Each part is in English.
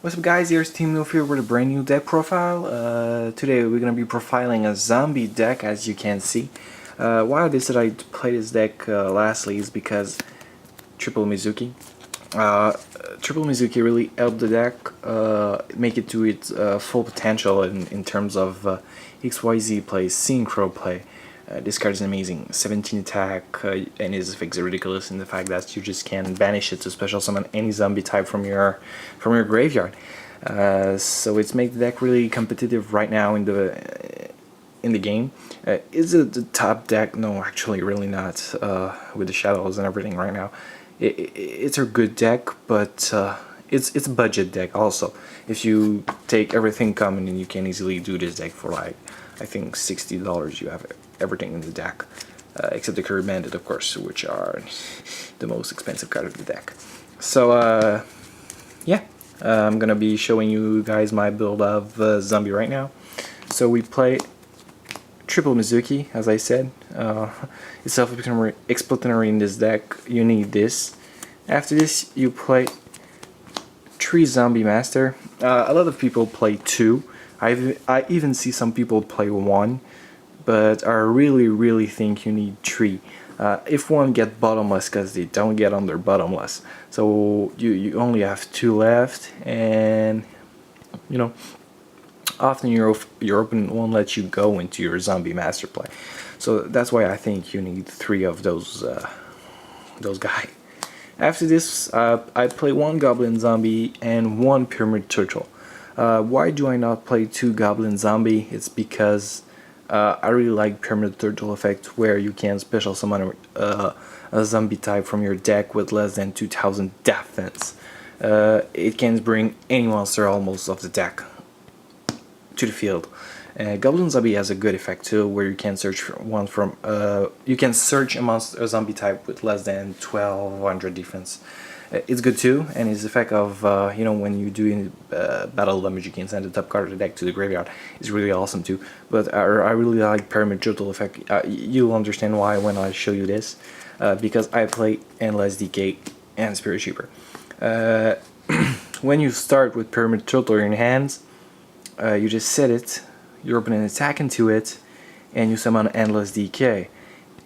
What's up guys, here's Team Noof here with a brand new deck profile. Today we're going to be profiling a zombie deck, as you can see. Why I decided to play this deck lastly is because Triple Mizuki. Triple Mizuki really helped the deck make it to its full potential in terms of XYZ play, Synchro play. This card is amazing. 17 attack and his effects are ridiculous in the fact that you just can banish it to special summon any zombie type from your graveyard. So it's made the deck really competitive right now in the game. Is it the top deck? No, actually, really not. With the shadows and everything right now, it's a good deck, but it's a budget deck also. If you take everything common, and you can easily do this deck for like I think $60. You have everything in the deck, except the Curry Bandit, of course, which are the most expensive card of the deck. So yeah, I'm gonna be showing you guys my build of zombie right now. So we play Triple Mizuki, as I said. It's self-explanatory in this deck. You need this. After this, you play 3 Zombie Master. A lot of people play 2. I even see some people play 1, but I really think you need 3. If one get bottomless, because they don't get under bottomless, so you only have 2 left, and you know, often your opponent won't let you go into your zombie master play. So that's why I think you need 3 of those guys. After this, I play 1 Goblin Zombie and 1 Pyramid Turtle. Why do I not play 2 Goblin Zombie? It's because I really like Pyramid Turtle effect, where you can special summon a zombie type from your deck with less than 2000 defense. It can bring any monster almost of the deck to the field. Goblin Zombie has a good effect too, where you can search one from you can search a zombie type with less than 1200 defense. It's good too, and its effect of you know, when you do battle damage, you can send the top card of the deck to the graveyard. It's really awesome too. But I really like Pyramid Turtle effect. You'll understand why when I show you this, because I play Endless Decay and Spirit Sheeper. When you start with Pyramid Turtle in your hands, you just set it, your opponent attack into it, and you summon Endless Decay.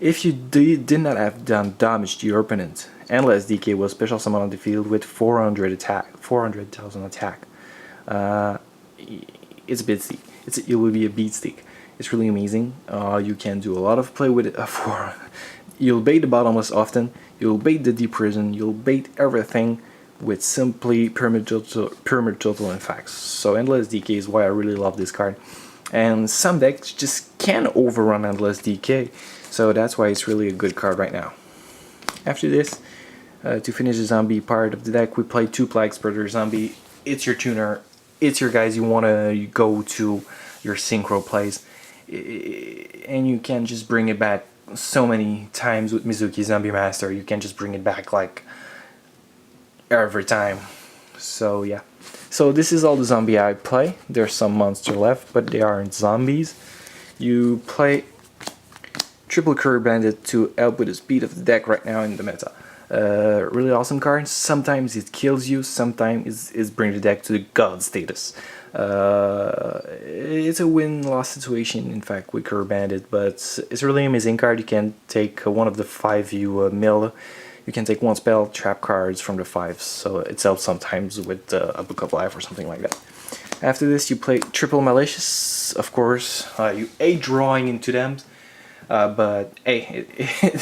If you did not have done damage to your opponent, Endless Decay will special summon on the field with 400,000 attack. It's a beatstick. It will be a beatstick. It's really amazing. You can do a lot of play with it. You'll bait the bottomless often. You'll bait the deep prison. You'll bait everything with simply Pyramid Turtle in fact. So Endless Decay is why I really love this card. And some decks just can't overrun Endless Decay. So that's why it's really a good card right now. After this, to finish the zombie part of the deck, we play 2 Plague Spreader Zombie. It's your tuner. It's your guys you want to go to your synchro plays. And you can just bring it back so many times with Mizuki Zombie Master. You can just bring it back like every time. So yeah. So this is all the zombie I play. There's some monster left, but they aren't zombies. You play Triple Curry Bandit to help with the speed of the deck right now in the meta. Really awesome card. Sometimes it kills you, sometimes it brings the deck to the god status. It's a win-loss situation, in fact, with Curry Bandit, but it's a really amazing card. You can take one of the 5 you mill. You can take 1 spell, trap cards from the 5s, so it helps sometimes with a Book of Life or something like that. After this, you play Triple Malicious, of course. You hate drawing into them, but hey,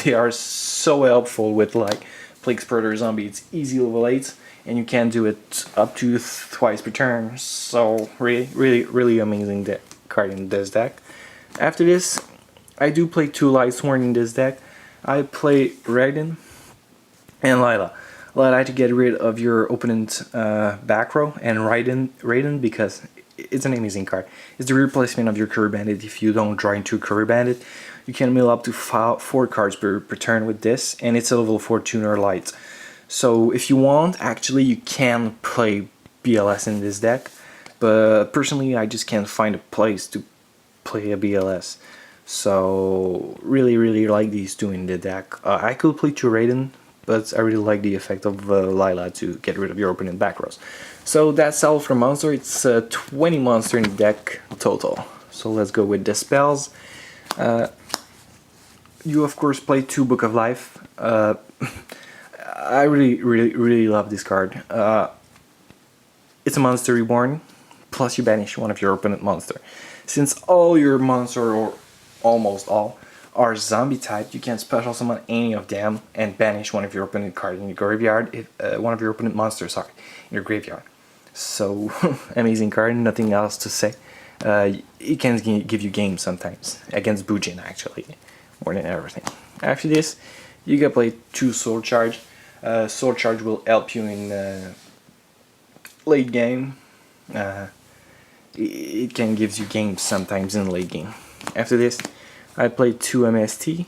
they are so helpful with like Plague Spreader Zombie. It's easy level 8, and you can do it up to twice per turn. So really amazing card in this deck. After this, I do play 2 Lightsworn in this deck. I play Raiden and Lila to get rid of your opponent's back row, and Raiden because it's an amazing card. It's the replacement of your Curry Bandit. If you don't draw into Curry Bandit, you can mill up to 4 cards per turn with this, and it's a level 4 tuner light. So if you want, actually you can play BLS in this deck, but personally I just can't find a place to play a BLS. So really like these 2 in the deck. I could play 2 Raiden, but I really like the effect of Lila to get rid of your opponent back rows. So that's all for monster. It's 20 monster in the deck total. So let's go with the spells. You of course play 2 Book of Life. I really love this card. It's a monster reborn, plus you banish one of your opponent monster. Since all your monster, or almost all, are zombie type, you can special summon any of them and banish one of your opponent cards in your graveyard, if one of your opponent monsters, sorry, in your graveyard. So amazing card, nothing else to say. It can give you games sometimes, against Bujin actually, more than everything. After this, you can play 2 Soul Charge. Soul Charge will help you in late game. It can give you games sometimes in late game. After this, I played 2 MST.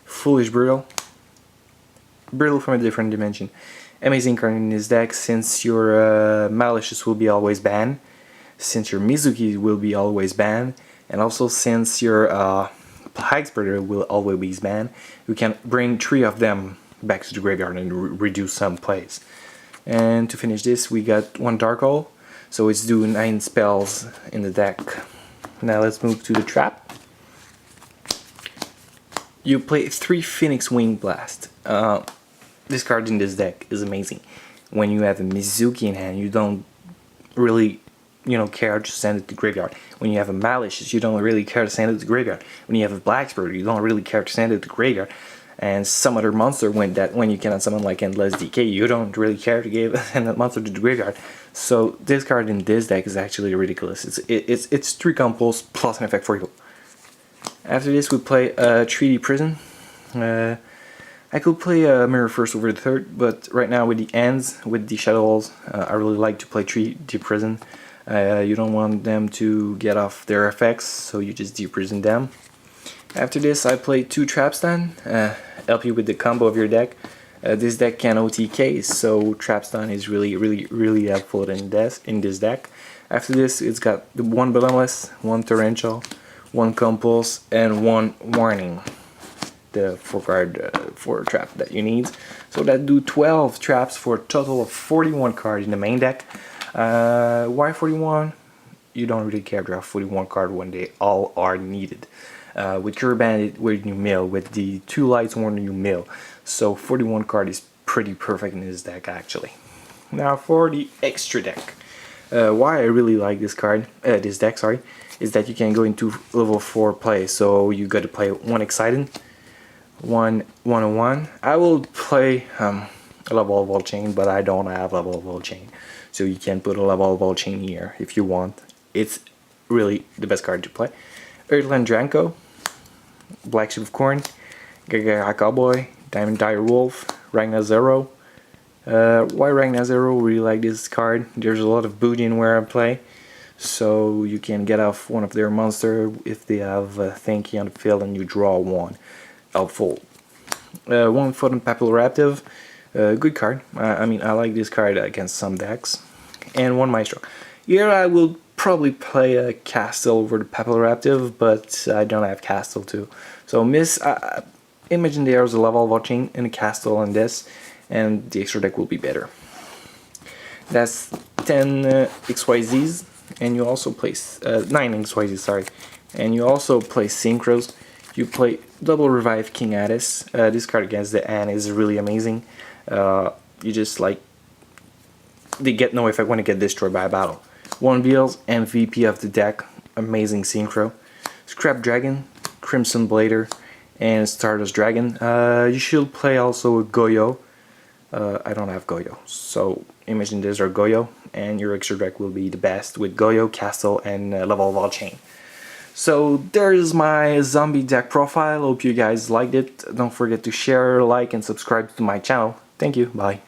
Foolish Brutal. Brutal from a different dimension. Amazing card in this deck, since your Malicious will be always banned, since your Mizuki will be always banned, and also since your Hexbreaker will always be banned, you can bring 3 of them back to the graveyard and reduce some plays. And to finish this, we got 1 Dark Hole, so it's doing 9 spells in the deck. Now let's move to the trap. You play 3 Phoenix Wing Blast. This card in this deck is amazing. When you have a Mizuki in hand, you don't really care to send it to the graveyard. When you have a Malicious, you don't really care to send it to the graveyard. When you have a Black Spirit, you don't really care to send it to the graveyard. And some other monster when you cannot summon, like Endless Decay, you don't really care to send that monster to the graveyard. So this card in this deck is actually ridiculous. It's 3 combos plus an effect for you. After this, we play 3D Prison. I could play Mirror First over the third, but right now with the ends, with the Shadow Walls, I really like to play 3D Prison. You don't want them to get off their effects, so you just deprison them. After this, I play 2 Trapstun, help you with the combo of your deck. This deck can OTK, so Trapstun is really helpful in this deck. After this, it's got 1 Bottomless, 1 Torrential, 1 Compulse, and 1 Warning. The 4 card for trap that you need. So that do 12 traps for a total of 41 cards in the main deck. Why 41? You don't really care to have 41 cards when they all are needed. With Cure Bandit, where you mill, with the 2 Lights Warner you mill. So 41 card is pretty perfect in this deck actually. Now for the extra deck. Why I really like this card, this deck, sorry, is that you can go into level 4 play. So you got to play 1 Excited, 1 101. I will play a level of all chain, but I don't have level of all chain. So you can put a level of all chain here if you want. It's really the best card to play. Earthland Dranko, Black Sheep of Corn, Gaga Cowboy, Diamond Dire Wolf, Ragnar Zero. Why Ragnar Zero? Really like this card. There's a lot of Boudin where I play, so you can get off one of their monster if they have Thanky on the field and you draw 1. Helpful. 1 Photon Papilloraptive, good card. I mean, I like this card against some decks. And 1 Maestro. Here I will probably play a Castle over the Papilloraptive, but I don't have Castle too. So imagine there's a level of chain and a Castle on this, and the extra deck will be better. That's 10 XYZs, and you also place 9 XYZs, sorry. And you also play Synchros. You play double Revive King Addis. This card against the Anne is really amazing. You just like, they get no effect when they get destroyed by a battle. 1 Beals, MVP of the deck, amazing Synchro. Scrap Dragon, Crimson Blader, and Stardust Dragon. You should play also Goyo. I don't have Goyo, so imagine this or Goyo, and your extra deck will be the best with Goyo, Castle, and Level of All Chain. So there's my zombie deck profile. Hope you guys liked it. Don't forget to share, like, and subscribe to my channel. Thank you. Bye.